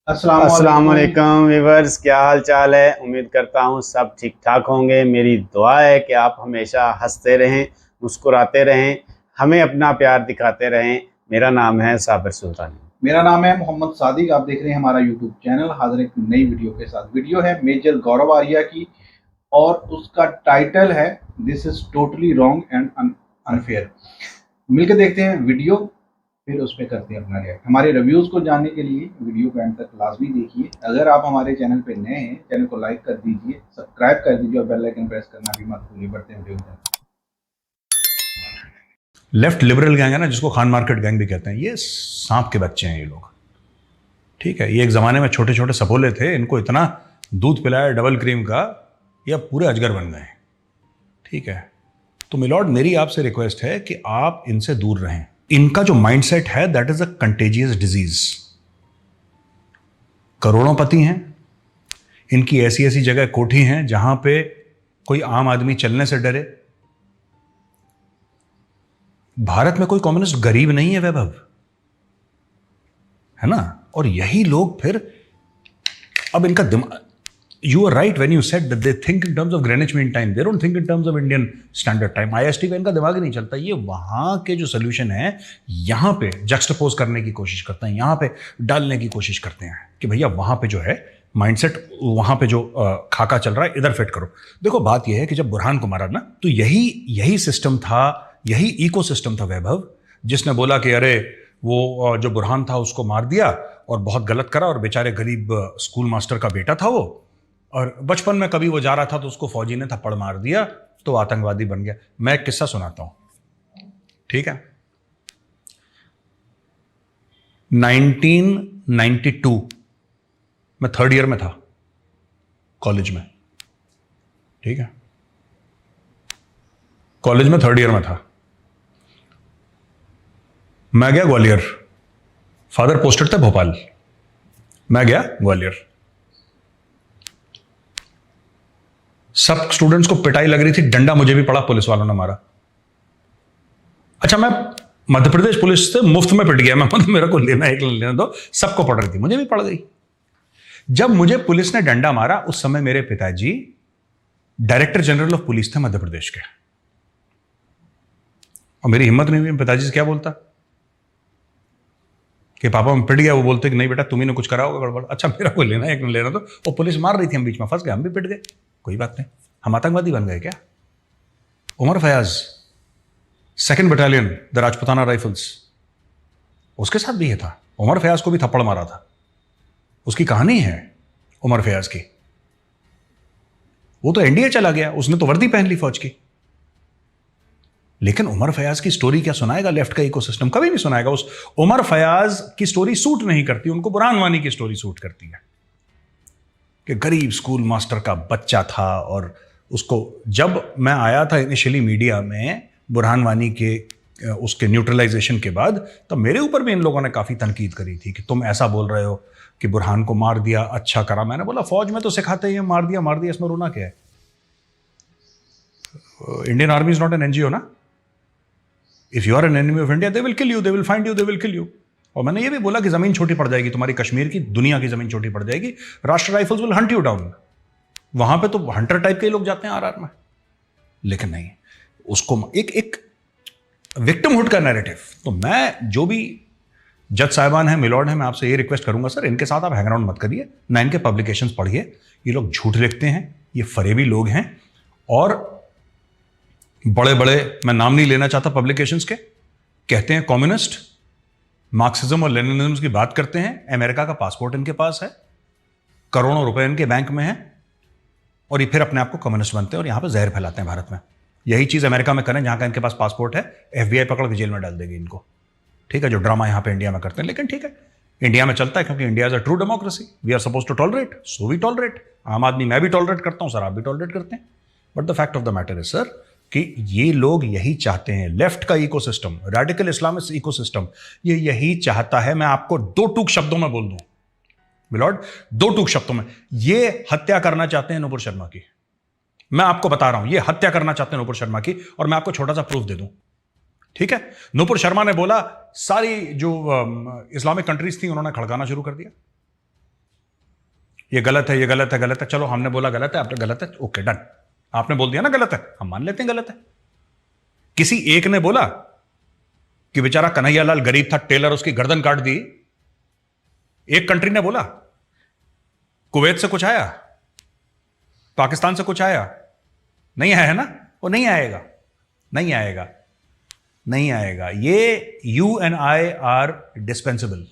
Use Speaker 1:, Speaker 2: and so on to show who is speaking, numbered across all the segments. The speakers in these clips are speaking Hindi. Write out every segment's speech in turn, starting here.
Speaker 1: अस्सलाम
Speaker 2: अस्सलाम
Speaker 1: वालेकुम व्यूवर्स, क्या हाल चाल है। उम्मीद करता हूँ सब ठीक ठाक होंगे। मेरी दुआ है कि आप हमेशा हंसते रहें, मुस्कुराते रहें, हमें अपना प्यार दिखाते रहें। मेरा नाम है साबिर सुल्तानी।
Speaker 2: मेरा नाम है मोहम्मद सादिक। आप देख रहे हैं हमारा यूट्यूब चैनल। हाजिर एक नई वीडियो के साथ। वीडियो है मेजर गौरव आर्या की और उसका टाइटल है this is totally wrong and unfair. मिलकर देखते हैं वीडियो, फिर उस पर करते हैं अपना रिएक्ट। हमारे रिव्यूज़ को जानने के लिए वीडियो को एंड तक लाजमी देखिए। अगर आप हमारे चैनल पे नए हैं, चैनल को लाइक कर दीजिए, सब्सक्राइब कर दीजिए और बेल आइकन प्रेस करना भी मत भूलिए। बढ़ते हैं वीडियो में।
Speaker 3: लेफ्ट लिबरल गैंग है ना, जिसको खान मार्केट गैंग भी कहते हैं, ये सांप के बच्चे हैं ये लोग। ठीक है, ये एक ज़माने में छोटे छोटे सपोले थे, इनको इतना दूध पिलाया डबल क्रीम का, ये अब पूरे अजगर बन गए। ठीक है, तो मिलॉर्ड मेरी आपसे रिक्वेस्ट है कि आप इनसे दूर रहें। इनका जो माइंडसेट है that is a contagious disease. करोड़ोंपति हैं, इनकी ऐसी ऐसी जगह कोठी हैं जहां पे कोई आम आदमी चलने से डरे। भारत में कोई कम्युनिस्ट गरीब नहीं है वैभव, है ना। और यही लोग फिर अब इनका दिमाग, you are right when you said that they think in terms of Greenwich mean time, they don't think in terms of Indian standard time. IST का इनका दिमाग ही नहीं चलता। ये वहां के जो सोल्यूशन है यहां पे जक्सटपोज करने की कोशिश करते हैं, यहां पे डालने की कोशिश करते हैं कि भैया वहां पे जो है माइंडसेट, वहां पे जो खाका चल रहा है इधर फिट करो। देखो बात यह है कि जब बुरहान को मारा ना, तो यही सिस्टम था, यही इकोसिस्टम था वैभव, जिसने बोला कि अरे वो जो बुरहान था उसको मार दिया और बहुत गलत करा, और बेचारे गरीब स्कूल मास्टर का बेटा था वो, और बचपन में कभी वो जा रहा था तो उसको फौजी ने थप्पड़ मार दिया तो आतंकवादी बन गया। मैं एक किस्सा सुनाता हूं, ठीक है। 1992 मैं थर्ड ईयर में था कॉलेज में, ठीक है, कॉलेज में थर्ड ईयर में था। मैं गया ग्वालियर, फादर पोस्टेड थे भोपाल, मैं गया ग्वालियर। सब स्टूडेंट्स को पिटाई लग रही थी, डंडा मुझे भी पड़ा, पुलिस वालों ने मारा। अच्छा, मैं मध्य प्रदेश पुलिस से मुफ्त में पिट गया मैं, मतलब मेरे को लेना एक लेना दो, सबको पड़ रही थी, मुझे भी पड़ गई। जब मुझे पुलिस ने डंडा मारा उस समय मेरे पिताजी डायरेक्टर जनरल ऑफ पुलिस थे मध्य प्रदेश के, और मेरी हिम्मत नहीं हुई पिताजी से क्या बोलता कि पापा मैं पिट गया। वो बोलते कि नहीं बेटा तुम्ही ने कुछ करा होगा गड़बड़। अच्छा, मेरा कोई लेना एक लेना दो, वो पुलिस मार रही थी, हम बीच में फंस गए, हम भी पिट गए, कोई बात नहीं। हम आतंकवादी बन गए क्या? Umar Fayaz, second battalion the Rajputana rifles, उसके साथ भी ये था। उमर फयाज को भी थप्पड़ मारा था, उसकी कहानी है उमर फयाज की। वो तो एनडीए चला गया, उसने तो वर्दी पहन ली फौज की, लेकिन उमर फयाज की स्टोरी क्या सुनाएगा लेफ्ट का इकोसिस्टम? कभी नहीं सुनाएगा। उस उमर फयाज की स्टोरी सूट नहीं करती, उनको बुरहान वानी की स्टोरी सूट करती है कि गरीब स्कूल मास्टर का बच्चा था, और उसको, जब मैं आया था इनिशियली मीडिया में बुरहान वानी के उसके न्यूट्रलाइजेशन के बाद, तब मेरे ऊपर भी इन लोगों ने काफ़ी तनकीद करी थी कि तुम ऐसा बोल रहे हो कि बुरहान को मार दिया, अच्छा करा। मैंने बोला फौज में तो सिखाते हैं मार दिया, इसमें रोना क्या है? Indian army is not an NGO ना। If you are an enemy of India they will kill you, they will find you, they will kill you. और मैंने ये भी बोला कि जमीन छोटी पड़ जाएगी तुम्हारी, कश्मीर की, दुनिया की जमीन छोटी पड़ जाएगी, राष्ट्र rifles will Hunt you down. वहां पे तो हंटर टाइप के लोग जाते हैं आरआर में, लेकिन नहीं, उसको एक विक्टिमहुड का नैरेटिव। तो मैं, जो भी जज साहिबान है, मिलॉर्ड है, मैं आपसे ये रिक्वेस्ट करूंगा सर, इनके साथ आप हैंग अराउंड मत करिए ना, इनके पब्लिकेशंस पढ़िए। ये लोग झूठ लिखते हैं, ये फरेबी लोग हैं, और बड़े बड़े, मैं नाम नहीं लेना चाहता पब्लिकेशंस के, कहते हैं कम्युनिस्ट, मार्क्सिज्म और लेनिनिज्म की बात करते हैं। अमेरिका का पासपोर्ट इनके पास है, करोड़ों रुपए इनके बैंक में है, और ये फिर अपने आप को कम्युनिस्ट बनते हैं और यहां पर जहर फैलाते हैं भारत में। यही चीज अमेरिका में करें जहां का इनके पास पासपोर्ट है, एफबीआई पकड़ के जेल में डाल देगी इनको। ठीक है, जो ड्रामा यहां पे इंडिया में करते हैं, लेकिन ठीक है, इंडिया में चलता है क्योंकि India is a true democracy, we are suppose to tolerate, so we tolerate. आम आदमी, मैं भी टॉलरेट करता हूं सर, आप भी टॉलरेट करते हैं। But the fact of the matter is sir कि ये लोग यही चाहते हैं, लेफ्ट का इकोसिस्टम, रेडिकल इस्लामिस्ट इकोसिस्टम, ये यही चाहता है। मैं आपको दो टूक शब्दों में बोल दूं मिलॉर्ड, दो टूक शब्दों में, ये हत्या करना चाहते हैं नुपुर शर्मा की। मैं आपको बता रहा हूं, ये हत्या करना चाहते हैं नुपुर शर्मा की, और मैं आपको छोटा सा प्रूफ दे दूं। ठीक है, नुपुर शर्मा ने बोला सारी जो इस्लामिक कंट्रीज थी उन्होंने खड़काना शुरू कर दिया। ये गलत है, ये गलत है, गलत है, चलो हमने बोला गलत है, आपने गलत है, ओके डन, आपने बोल दिया ना गलत है, हम मान लेते हैं गलत है। किसी एक ने बोला कि बेचारा कन्हैयालाल गरीब था, टेलर उसकी गर्दन काट दी, एक कंट्री ने बोला। कुवैत से कुछ आया, पाकिस्तान से कुछ आया, नहीं आया है ना, वो नहीं आएगा, नहीं आएगा, नहीं आएगा। ये you and I R dispensable.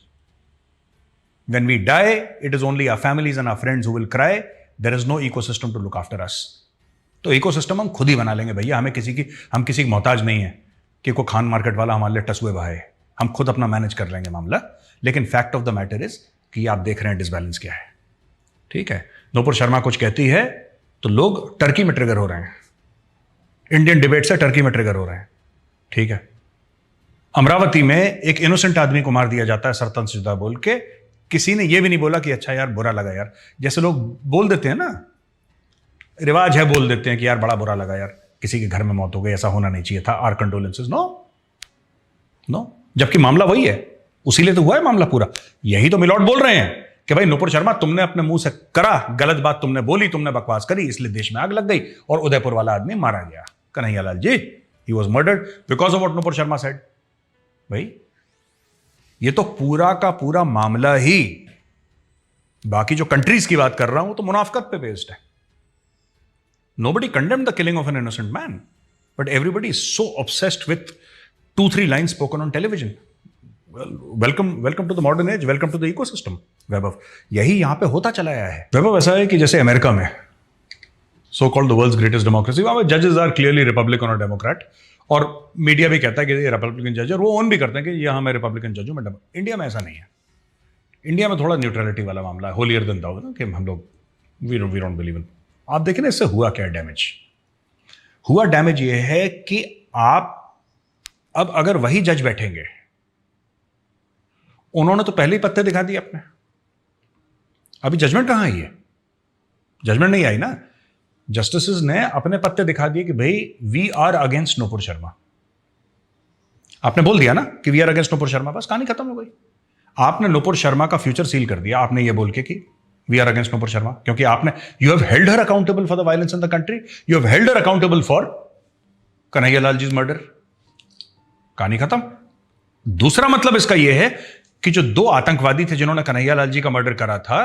Speaker 3: When we die, it is only our families and our friends who will cry. There is no ecosystem to look after us. तो इकोसिस्टम हम खुद ही बना लेंगे भैया, हम किसी की मोहताज नहीं है कि कोई खान मार्केट वाला हमारे लिए टसुए बहाए, हम खुद अपना मैनेज कर लेंगे मामला। लेकिन fact of the matter is कि आप देख रहे हैं डिसबैलेंस क्या है, ठीक है। नूपुर शर्मा कुछ कहती है तो लोग टर्की में ट्रिगर हो रहे हैं, इंडियन डिबेट से टर्की में ट्रिगर हो रहे हैं, ठीक है। अमरावती में एक इनोसेंट आदमी को मार दिया जाता है सरतन से जुदा बोल के, किसी ने यह भी नहीं बोला कि अच्छा यार बुरा लगा यार, जैसे लोग बोल देते हैं ना, रिवाज है, बोल देते हैं कि यार बड़ा बुरा लगा यार, किसी के घर में मौत हो गई, ऐसा होना नहीं चाहिए था, आर कंडोलेंसेस। नो नो, जबकि मामला वही है, उसीलिए तो हुआ है मामला पूरा। यही तो मिलॉर्ड बोल रहे हैं कि भाई नूपुर शर्मा तुमने अपने मुंह से करा, गलत बात तुमने बोली, तुमने बकवास करी, इसलिए देश में आग लग गई और उदयपुर वाला आदमी मारा गया, Kanhaiyalal ji, he was murdered because of what Nupur Sharma said. भाई ये तो पूरा का पूरा मामला ही, बाकी जो कंट्रीज की बात कर रहा हूं तो मुनाफकत पे बेस्ड है। Nobody condemned the killing of an innocent man, but everybody is so obsessed with 2-3 lines spoken on television. Well, welcome to the modern age, welcome to the ecosystem, वैभव। यही यहां पे होता चला आया है। वैभव ऐसा है कि जैसे अमेरिका में so called the world's greatest democracy, वहां पे जजेस आर क्लियरली रिपब्लिकन और डेमोक्रेट, और मीडिया भी कहता है कि ये रिपब्लिकन जज है, और वो ओन भी करते हैं कि यहाँ मैं रिपब्लिकन जज हूं, मैं इंडिया में ऐसा नहीं है। इंडिया में थोड़ा न्यूट्रलिटी वाला मामला है, होलियर देन दाऊ ना, कि हम लोग वी डोंट बिलीव इन। आप देखें ना इससे हुआ क्या डैमेज, हुआ डैमेज ये है कि आप अब अगर वही जज बैठेंगे, उन्होंने तो पहले ही पत्ते दिखा दिए अपने, अभी जजमेंट कहां आई है, जजमेंट नहीं आई ना, जस्टिसेस ने अपने पत्ते दिखा दिए कि भाई we are against Nupur Sharma. आपने बोल दिया ना कि we are against Nupur Sharma, बस कहानी खत्म हो गई। आपने नूपुर शर्मा का फ्यूचर सील कर दिया, आपने ये बोल के कि we are against Nupur Sharma, क्योंकि आपने you have held her accountable for the violence in the country, you have held her accountable for Kanhaiyalal ji's murder, कहानी खत्म। दूसरा मतलब इसका यह है कि जो 2 आतंकवादी थे जिन्होंने कन्हैयालाल जी का मर्डर करा था,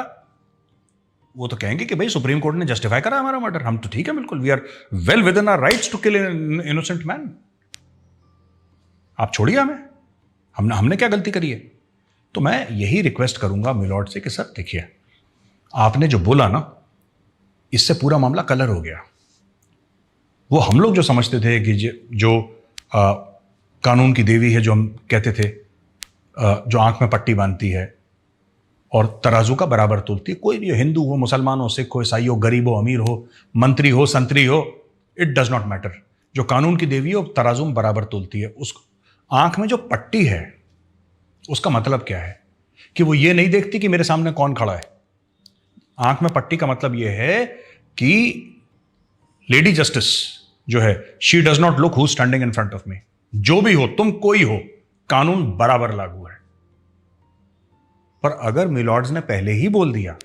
Speaker 3: वो तो कहेंगे कि भाई सुप्रीम कोर्ट ने जस्टिफाई करा हमारा मर्डर, हम तो ठीक है बिल्कुल, we are well within our rights to kill an innocent man. आप छोड़िए हमें, हमने क्या गलती करी है। तो मैं यही रिक्वेस्ट करूंगा मिलॉर्ड से कि सर देखिए, आपने जो बोला ना, इससे पूरा मामला कलर हो गया। वो हम लोग जो समझते थे कि जो कानून की देवी है, जो हम कहते थे, जो आंख में पट्टी बांधती है और तराजू का बराबर तोलती है, कोई भी हो, हिंदू हो, मुसलमान हो, सिख हो, ईसाई हो, गरीब हो, अमीर हो, मंत्री हो, संतरी हो, इट डज नॉट मैटर। जो कानून की देवी हो तराजू में बराबर तोलती है। उस आंख में जो पट्टी है उसका मतलब क्या है कि वो ये नहीं देखती कि मेरे सामने कौन खड़ा है। आंख में पट्टी का मतलब यह है कि लेडी जस्टिस जो है, she does not look who standing in front of me. जो भी हो, तुम कोई हो, कानून बराबर लागू है। पर अगर मिलॉर्ड्स ने पहले ही बोल दिया,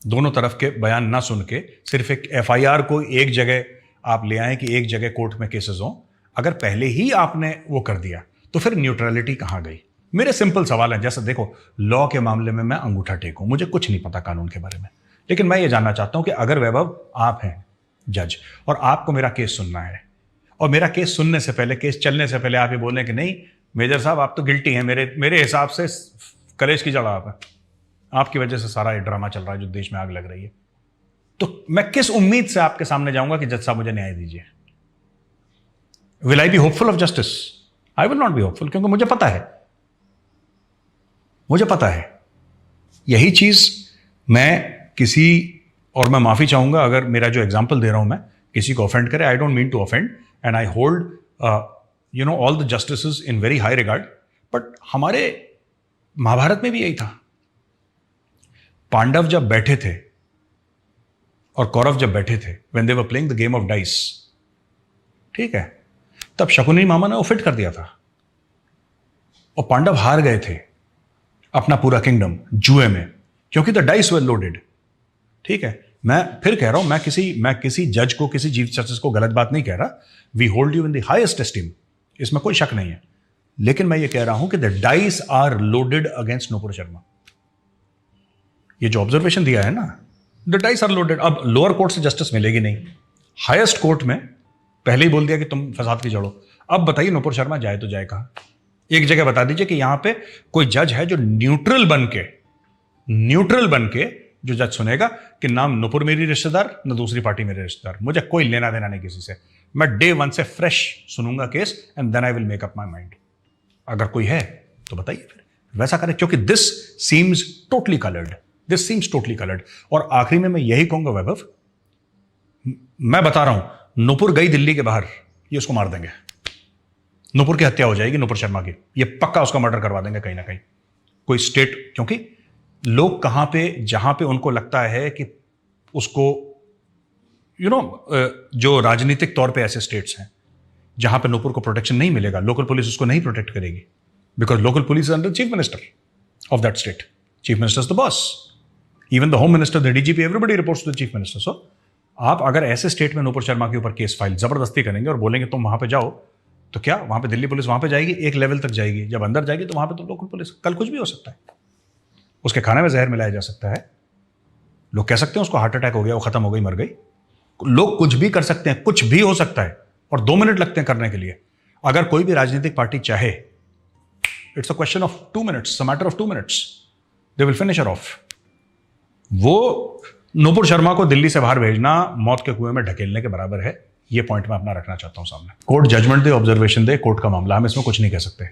Speaker 3: दोनों तरफ के बयान ना सुन के, सिर्फ एक एफआईआर को एक जगह आप ले आए कि एक जगह कोर्ट में केसेस हो, अगर पहले ही आपने वो कर दिया तो फिर न्यूट्रलिटी कहां गई। मेरे सिंपल सवाल है, जैसे देखो, लॉ के मामले में मैं अंगूठा टेकूं, मुझे कुछ नहीं पता कानून के बारे में, लेकिन मैं ये जानना चाहता हूं कि अगर वैभव आप हैं जज और आपको मेरा केस सुनना है, और मेरा केस सुनने से पहले, केस चलने से पहले आप ये बोलें कि नहीं मेजर साहब आप तो गिल्टी हैं, मेरे हिसाब से कलेश की जड़ आप है, आपकी वजह से सारा ये ड्रामा चल रहा है जो देश में आग लग रही है, तो मैं किस उम्मीद से आपके सामने जाऊंगा कि जज साहब मुझे न्याय दीजिए। Will I be hopeful of justice? I will not be hopeful, क्योंकि मुझे पता है यही चीज मैं किसी, और मैं माफी चाहूंगा अगर मेरा जो एग्जाम्पल दे रहा हूं मैं किसी को ऑफेंड करे, I don't mean to offend and I hold all the justices in very high regard, but हमारे महाभारत में भी यही था। पांडव जब बैठे थे और कौरव जब बैठे थे, when they were playing the game of dice, ठीक है, तब शकुनी मामा ने वो फिट कर दिया था और पांडव हार गए थे अपना पूरा किंगडम जुए में, क्योंकि द डाइस वर लोडेड। ठीक है, मैं फिर कह रहा हूं, मैं किसी जज को, किसी चीफ जस्टिस को गलत बात नहीं कह रहा। We hold you in the highest esteem, इसमें कोई शक नहीं है। लेकिन मैं ये कह रहा हूं कि the dice are loaded against Nupur Sharma. ये जो ऑब्जर्वेशन दिया है ना, द डाइस आर लोडेड। अब लोअर कोर्ट से जस्टिस मिलेगी नहीं, हाईएस्ट कोर्ट में पहले ही बोल दिया कि तुम फसाद की जड़ो। अब बताइए नूपुर शर्मा जाए तो जाए कहां? एक जगह बता दीजिए कि यहां पे कोई जज है जो न्यूट्रल बन के जो जज सुनेगा कि नाम नूपुर मेरी रिश्तेदार, न दूसरी पार्टी मेरे रिश्तेदार, मुझे कोई लेना देना नहीं किसी से। मैं डे 1 से फ्रेश सुनूंगा case and then I will make up my mind. अगर कोई है तो बताइए, फिर वैसा करें, क्योंकि दिस सीम्स टोटली कलर्ड। और आखिरी में मैं यही कहूंगा वैभव, मैं बता रहा हूं, नूपुर गई दिल्ली के बाहर, ये उसको मार देंगे। नूपुर की हत्या हो जाएगी, नूपुर शर्मा की, ये पक्का उसका मर्डर करवा देंगे कहीं ना कहीं कोई स्टेट। क्योंकि लोग कहां पे, जहां पे उनको लगता है कि उसको जो राजनीतिक तौर पे ऐसे स्टेट्स हैं जहां पे नूपुर को प्रोटेक्शन नहीं मिलेगा, लोकल पुलिस उसको नहीं प्रोटेक्ट करेगी, because local police is under chief minister of that state. Chief minister is the boss, even the home minister, the DGP, everybody reports to the chief minister. So आप अगर ऐसे स्टेट में नूपुर शर्मा के ऊपर केस फाइल जबरदस्ती करेंगे और बोलेंगे तुम वहां पे जाओ, तो क्या वहां पे दिल्ली पुलिस वहां पे जाएगी? एक लेवल तक जाएगी, जब अंदर जाएगी तो वहां पे तो लोकल पुलिस, कल कुछ भी हो सकता है, उसके खाने में जहर मिलाया जा सकता है। लोग कह सकते हैं उसको हार्ट अटैक हो गया, वो खत्म हो गई, मर गई। लोग कुछ भी कर सकते हैं, कुछ भी हो सकता है, और 2 मिनट लगते हैं करने के लिए। अगर कोई भी राजनीतिक पार्टी चाहे, it's a question of 2 minutes, a matter of 2 minutes, they will finish off. वो नूपुर शर्मा को दिल्ली से बाहर भेजना मौत के कुएं में ढकेलने के बराबर है। ये पॉइंट मैं अपना रखना चाहता हूं सामने। कोर्ट जजमेंट दे, ऑब्जर्वेशन दे, कोर्ट का मामला, हम इसमें कुछ नहीं कह सकते।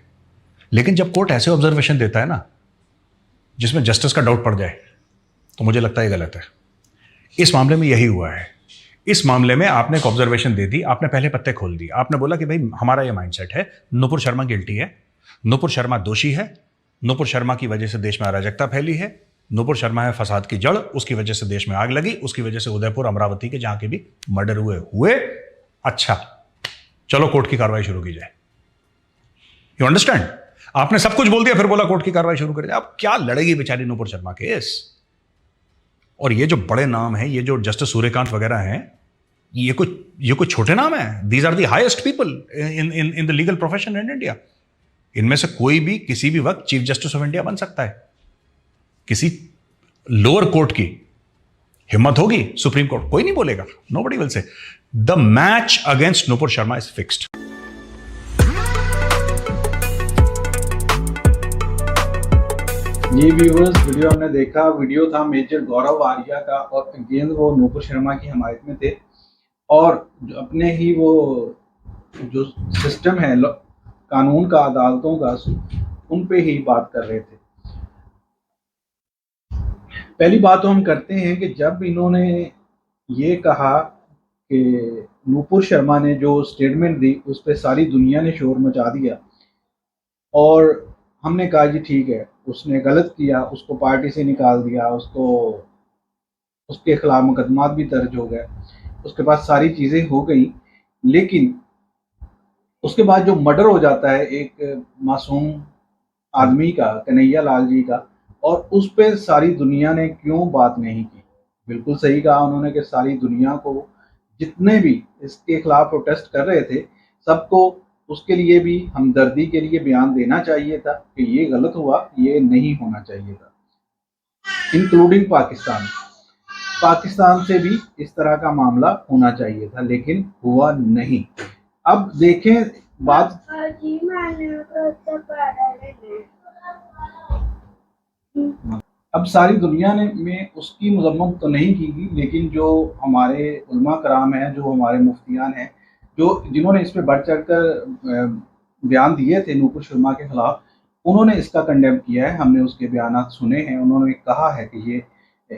Speaker 3: लेकिन जब कोर्ट ऐसे ऑब्जर्वेशन देता है ना जिसमें जस्टिस का डाउट पड़ जाए, तो मुझे लगता है गलत है। इस मामले में यही हुआ है। इस मामले में आपने एक ऑब्जर्वेशन दे दी, आपने पहले पत्ते खोल दिए, आपने बोला कि भाई हमारा ये माइंडसेट है, नूपुर शर्मा गिल्टी है, नूपुर शर्मा दोषी है, नूपुर शर्मा की वजह से देश में अराजकता फैली है, नूपुर शर्मा है फसाद की जड़, उसकी वजह से देश में आग लगी, उसकी वजह से उदयपुर, अमरावती के जहां के भी मर्डर हुए। अच्छा, चलो कोर्ट की कार्रवाई शुरू की जाए। You understand? आपने सब कुछ बोल दिया, फिर बोला कोर्ट की कार्रवाई शुरू करें। अब क्या लड़ेगी बेचारी नूपुर शर्मा केस? और ये जो बड़े नाम हैं, ये जो जस्टिस सूर्यकांत वगैरह हैं, ये कोई छोटे नाम है। These are the highest people in the legal profession in India. इनमें से कोई भी किसी भी वक्त चीफ जस्टिस ऑफ इंडिया बन सकता है। किसी लोअर कोर्ट की हिम्मत होगी, सुप्रीम कोर्ट कोई नहीं बोलेगा, nobody will say. The match against Nupur Sharma is fixed.
Speaker 2: ये व्यूअर्स, वीडियो हमने देखा, वीडियो था मेजर गौरव आर्या का, और अगेन वो नूपुर शर्मा की हमायत में थे, और अपने ही वो जो सिस्टम है कानून का, अदालतों का, उन पे ही बात कर रहे थे। पहली बात तो हम करते हैं कि जब इन्होंने ये कहा कि नूपुर शर्मा ने जो स्टेटमेंट दी उस पर सारी दुनिया ने शोर मचा दिया, और हमने कहा जी ठीक है, उसने गलत किया, उसको पार्टी से निकाल दिया, उसके खिलाफ मुकदमात भी दर्ज हो गए, उसके बाद सारी चीज़ें हो गई। लेकिन उसके बाद जो मर्डर हो जाता है एक मासूम आदमी का, कन्हैया लाल जी का, और उस पर सारी दुनिया ने क्यों बात नहीं की? बिल्कुल सही कहा उन्होंने कि सारी दुनिया को, जितने भी इसके खिलाफ प्रोटेस्ट कर रहे थे, सबको उसके लिए भी हमदर्दी के लिए बयान देना चाहिए था कि ये गलत हुआ, ये नहीं होना चाहिए था, इंक्लूडिंग पाकिस्तान से भी इस तरह का मामला होना चाहिए था, लेकिन हुआ नहीं। अब देखें बात, अब सारी दुनिया ने में उसकी मजम्मत तो नहीं की, लेकिन जो हमारे उलमा कराम हैं, जो हमारे मुफ्तियान हैं, जिन्होंने इस पे बढ़ चढ़ कर बयान दिए थे नूपुर शर्मा के खिलाफ, उन्होंने इसका कंडेम किया है। हमने उसके बयान सुने हैं। उन्होंने कहा है कि ये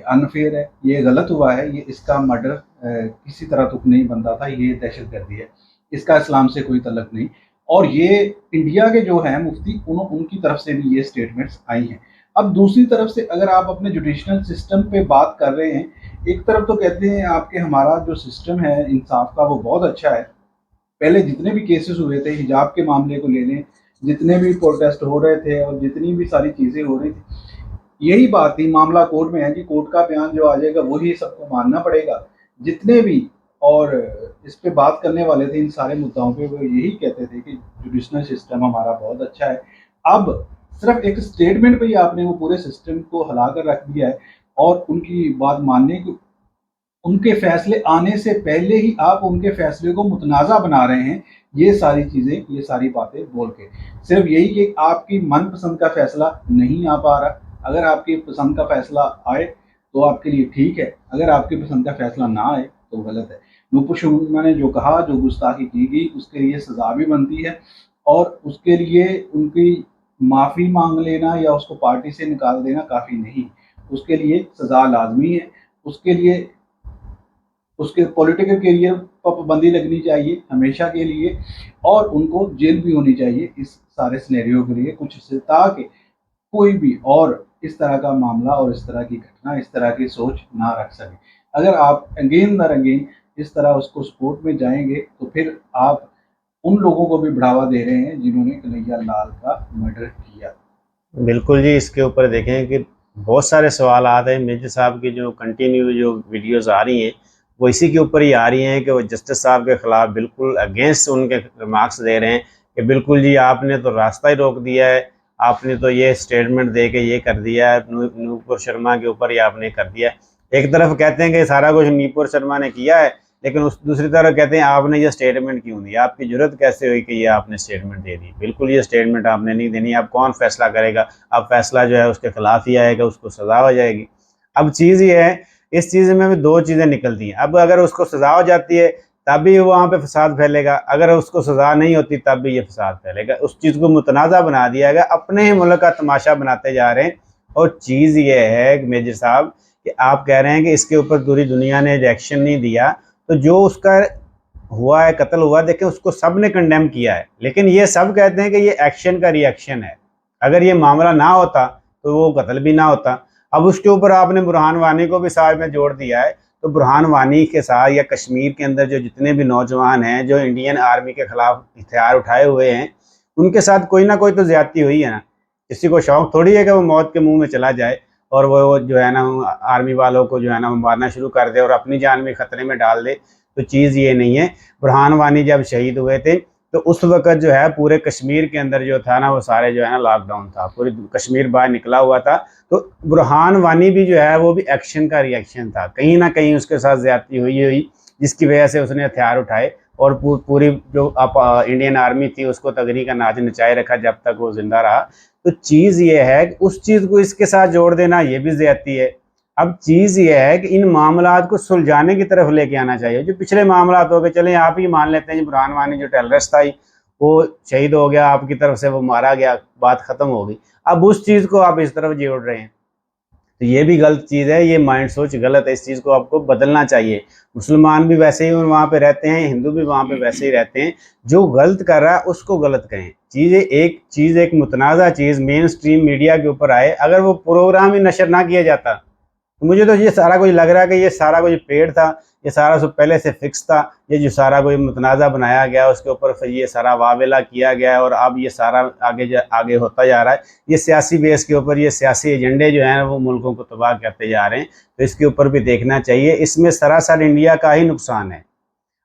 Speaker 2: अनफेयर है, ये गलत हुआ है, ये इसका मर्डर किसी तरह तुक नहीं बनता था, ये दहशतगर्दी है, इसका इस्लाम से कोई तल्लुक नहीं। और ये इंडिया के जो हैं मुफ्ती, उनकी तरफ से भी ये स्टेटमेंट्स आई हैं। अब दूसरी तरफ से अगर आप अपने जुडिशनल सिस्टम पे बात कर रहे हैं, एक तरफ तो कहते हैं आपके हमारा जो सिस्टम है इंसाफ का वो बहुत अच्छा है। पहले जितने भी केसेस हुए थे, हिजाब के मामले को ले लें, जितने भी प्रोटेस्ट हो रहे थे और जितनी भी सारी चीज़ें हो रही थी, यही बात थी, मामला कोर्ट में है जी, कोर्ट का बयान जो आ जाएगा वही सबको मानना पड़ेगा। जितने भी और इस पे बात करने वाले थे इन सारे मुद्दाओं पे, वो यही कहते थे कि जुडिशनल सिस्टम हमारा बहुत अच्छा है। अब सिर्फ एक स्टेटमेंट पे ही आपने वो पूरे सिस्टम को हिला कर रख दिया है, और उनकी बात मानने की, उनके फैसले आने से पहले ही आप उनके फैसले को मुतनाज़ा बना रहे हैं। ये सारी चीज़ें, ये सारी बातें बोल के सिर्फ यही कि आपकी मनपसंद का फैसला नहीं आ पा रहा। अगर आपकी पसंद का फैसला आए तो आपके लिए ठीक है, अगर आपकी पसंद का फैसला ना आए तो गलत है। नूपुर शर्मा ने जो कहा, जो गुस्ताखी की गई, उसके लिए सज़ा भी बनती है, और उसके लिए उनकी माफ़ी मांग लेना या उसको पार्टी से निकाल देना काफ़ी नहीं, उसके लिए सज़ा लाजमी है। उसके लिए उसके पॉलिटिकल करियर पर पाबंदी लगनी चाहिए हमेशा के लिए, और उनको जेल भी होनी चाहिए इस सारे सिनेरियो के लिए कुछ से, ताकि कोई भी और इस तरह का मामला और इस तरह की घटना, इस तरह की सोच ना रख सके। अगर आप अगेन दर अगेन इस तरह उसको सपोर्ट में जाएंगे तो फिर आप उन लोगों को भी बढ़ावा दे रहे हैं जिन्होंने कन्हैया लाल का मर्डर किया।
Speaker 1: बिल्कुल जी, इसके ऊपर देखें कि बहुत सारे सवाल आते हैं। मेजर साहब की जो कंटिन्यू जो वीडियोस आ रही हैं वो इसी के ऊपर ही आ रही हैं कि वो जस्टिस साहब के ख़िलाफ़ बिल्कुल अगेंस्ट उनके रिमार्क्स दे रहे हैं कि बिल्कुल जी आपने तो रास्ता ही रोक दिया है, आपने तो ये स्टेटमेंट दे के ये कर दिया है, नूपुर शर्मा के ऊपर ही आपने कर दिया। एक तरफ कहते हैं कि सारा कुछ नूपुर शर्मा ने किया है, लेकिन उस दूसरी तरफ कहते हैं आपने ये स्टेटमेंट क्यों दी, आपकी ज़रूरत कैसे हुई कि ये आपने स्टेटमेंट दे दी। बिल्कुल ये स्टेटमेंट आपने नहीं देनी। अब कौन फैसला करेगा? अब फैसला जो है उसके खिलाफ ही आएगा, उसको सज़ा हो जाएगी। अब चीज़ ये है, इस चीज़ में भी दो चीज़ें निकलती हैं। अब अगर उसको सज़ा हो जाती है तब भी वहाँ पे फसाद फैलेगा, अगर उसको सज़ा नहीं होती तब भी ये फसाद फैलेगा। उस चीज़ को मुतनाज़ा बना दिया गया, अपने ही मुल्क का तमाशा बनाते जा रहे हैं। और चीज़ ये है मेजर साहब कि आप कह रहे हैं कि इसके ऊपर पूरी दुनिया ने रिएक्शन नहीं दिया, तो जो उसका हुआ है, कत्ल हुआ, देखें उसको सब ने कंडेम किया है, लेकिन ये सब कहते हैं कि ये एक्शन का रिएक्शन है। अगर ये मामला ना होता तो वो कत्ल भी ना होता। अब उसके ऊपर आपने बुरहान वानी को भी साथ में जोड़ दिया है, तो बुरहान वानी के साथ या कश्मीर के अंदर जो जितने भी नौजवान हैं जो इंडियन आर्मी के ख़िलाफ़ हथियार उठाए हुए हैं, उनके साथ कोई ना कोई तो ज़्यादती हुई है ना। किसी को शौक़ थोड़ी है कि वो मौत के मुँह में चला जाए और वो जो है ना आर्मी वालों को जो है ना मारना शुरू कर दे और अपनी जान भी ख़तरे में डाल दे। तो चीज़ ये नहीं है। बुरहान वानी जब शहीद हुए थे तो उस वक़्त जो है पूरे कश्मीर के अंदर जो था ना वो सारे जो है ना लॉकडाउन था, पूरी कश्मीर बाहर निकला हुआ था। तो बुरहान वानी भी जो है वो भी एक्शन का रिएक्शन था, कहीं ना कहीं उसके साथ ज़्यादती हुई जिसकी वजह से उसने हथियार उठाए और पूरी जो इंडियन आर्मी थी उसको तगरी का नाच नचाए रखा जब तक वो जिंदा रहा। तो चीज़ ये है कि उस चीज़ को इसके साथ जोड़ देना ये भी ज़्यादती है। अब चीज़ ये है कि इन मामलात को सुलझाने की तरफ लेके आना चाहिए। जो पिछले मामलात हो गए, चलें आप ही मान लेते हैं बुरहान वानी जो टेररिस्ट था वो शहीद हो गया, आपकी तरफ से वो मारा गया, बात ख़त्म हो गई। अब उस चीज़ को आप इस तरफ जोड़ रहे हैं, तो ये भी गलत चीज़ है, ये माइंड सोच गलत है। इस चीज़ को आपको बदलना चाहिए। मुसलमान भी वैसे ही वहाँ पे रहते हैं, हिंदू भी वहाँ पे वैसे ही रहते हैं। जो गलत कर रहा है उसको गलत कहें। एक मुतनाज़ा चीज़ मेन स्ट्रीम मीडिया के ऊपर आए, अगर वो प्रोग्राम ही नशर ना किया जाता तो मुझे तो ये सारा कुछ लग रहा है कि ये सारा कुछ पेड़ था, ये सारा सब पहले से फिक्स था। ये जो सारा कोई मुतनाज़ा बनाया गया उसके ऊपर फिर ये सारा वावेला किया गया है और अब ये सारा आगे होता जा रहा है। ये सियासी बेस के ऊपर ये सियासी एजेंडे जो हैं वो मुल्कों को तबाह करते जा रहे हैं। तो इसके ऊपर भी देखना चाहिए। इसमें सरासर इंडिया का ही नुकसान है।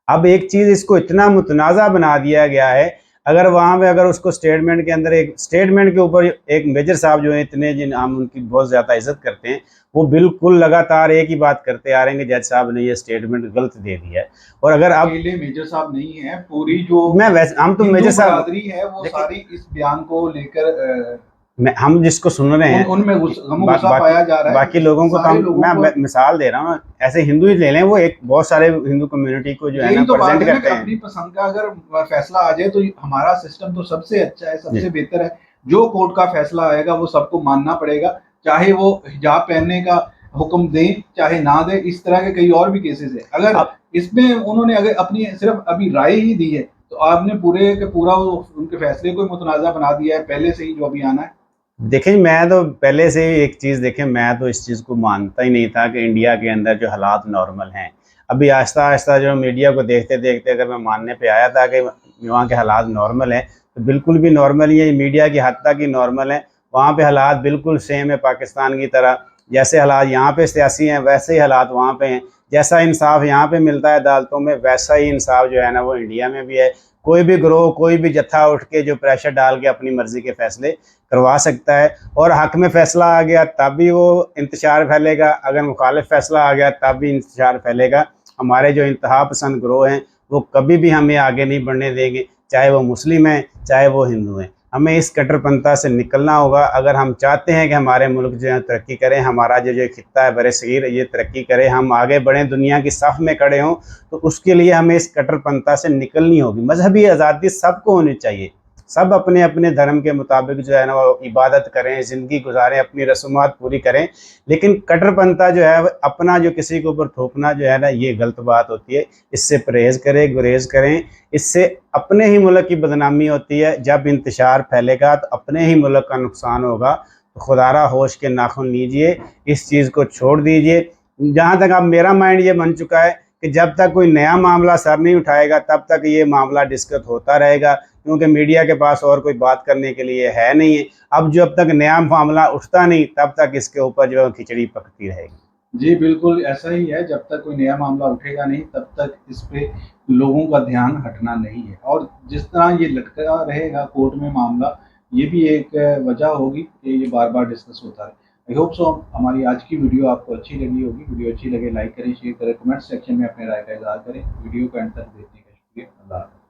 Speaker 1: अब एक चीज़ इसको इतना मुतनाज़ा बना दिया गया है, अगर वहाँ पे अगर उसको स्टेटमेंट के अंदर एक स्टेटमेंट के ऊपर एक मेजर साहब जो है इतने जिन हम उनकी बहुत ज़्यादा इज्जत करते हैं, वो बिल्कुल लगातार एक ही बात करते आ रहे हैं कि जज साहब ने ये स्टेटमेंट गलत दे दिया है। और अगर आप
Speaker 2: अकेले मेजर साहब नहीं है, पूरी जो
Speaker 1: मैं वैसे हम तो मेजर साहब
Speaker 2: बरादरी है वो सारी इस बयान को लेकर
Speaker 1: हम जिसको सुन रहे हैं
Speaker 2: उनमें गुस्सा पाया जा रहा है।
Speaker 1: बाकी लोगों को तो मैं मिसाल दे रहा हूँ, ऐसे हिंदू ही ले लें, वो एक बहुत सारे हिंदू कम्युनिटी को जो है ना प्रेजेंट करते हैं।
Speaker 2: अपनी पसंद का अगर फैसला आ जाए तो हमारा सिस्टम तो सबसे अच्छा है, सबसे बेहतर है। जो कोर्ट का फैसला आएगा वो सबको मानना पड़ेगा, चाहे वो हिजाब पहनने का हुक्म दें चाहे ना दें। इस तरह के कई और भी केसेस है। अगर इसमें उन्होंने अगर अपनी सिर्फ अभी राय ही दी है तो आपने पूरे के पूरा उनके फैसले को मुतनाज़ा बना दिया है पहले से ही जो अभी आना है।
Speaker 1: देखें, मैं तो पहले से ही एक चीज़ देखें, मैं तो इस चीज़ को मानता ही नहीं था कि इंडिया के अंदर जो हालात नॉर्मल हैं। अभी आहिस्ता आहिस्ता जो मीडिया को देखते देखते अगर मैं मानने पे आया था कि वहाँ के हालात नॉर्मल हैं, तो बिल्कुल भी नॉर्मल ही है। मीडिया की हद तक ही नॉर्मल है। वहाँ पे हालात बिल्कुल सेम है पाकिस्तान की तरह। जैसे हालात यहाँ पे सियासी हैं वैसे ही हालात वहाँ पे हैं। जैसा इंसाफ यहाँ पे मिलता है अदालतों में, वैसा ही इंसाफ जो है ना वो इंडिया में भी है। कोई भी ग्रोह, कोई भी जत्था उठ के जो प्रेशर डाल के अपनी मर्जी के फैसले करवा सकता है, और हक में फैसला आ गया तब भी वो इंतशार फैलेगा, अगर मुखालिफ फैसला आ गया तब भी इंतशार फैलेगा। हमारे जो इंतहा पसंद ग्रोह हैं वो कभी भी हमें आगे नहीं बढ़ने देंगे, चाहे वो मुस्लिम हैं चाहे वो हिंदू हैं। हमें इस कट्टरपंथा से निकलना होगा अगर हम चाहते हैं कि हमारे मुल्क जो है तरक्की करें, हमारा जो खित्ता है बरसगीर ये तरक्की करे, हम आगे बढ़ें, दुनिया की सफ़ में खड़े हों, तो उसके लिए हमें इस कट्टरपंथा से निकलनी होगी। मजहबी आज़ादी सबको होनी चाहिए, सब अपने अपने धर्म के मुताबिक जो है ना वो इबादत करें, ज़िंदगी गुजारें, अपनी रस्मात पूरी करें, लेकिन कट्टरपंथा जो है अपना जो किसी के ऊपर थोपना जो है ना ये गलत बात होती है। इससे परहेज़ करें, गुरेज़ करें, इससे अपने ही मुल्क की बदनामी होती है। जब इंतशार फैलेगा तो अपने ही मुल्क का नुकसान होगा। तो खुदारा होश के नाखून लीजिए, इस चीज़ को छोड़ दीजिए। जहाँ तक अब मेरा माइंड ये बन चुका है कि जब तक कोई नया मामला सर नहीं उठाएगा तब तक ये मामला डिस्कस होता रहेगा, क्योंकि मीडिया के पास और कोई बात करने के लिए है नहीं है। अब जब तक नया मामला उठता नहीं तब तक इसके ऊपर जो है खिचड़ी पकती रहेगी।
Speaker 2: जी बिल्कुल ऐसा ही है, जब तक कोई नया मामला उठेगा नहीं तब तक इस पे लोगों का ध्यान हटना नहीं है। और जिस तरह ये लटका रहेगा कोर्ट में मामला, ये भी एक वजह होगी कि ये बार बार डिस्कस होता रहे। आई होप सो हमारी आज की वीडियो आपको अच्छी लगी होगी। वीडियो अच्छी लगे लाइक करें, शेयर करें, कमेंट सेक्शन में अपने राय का इजहार करें। वीडियो को एंड तक देखने का शुक्रिया। अल्लाह हाफ़िज़।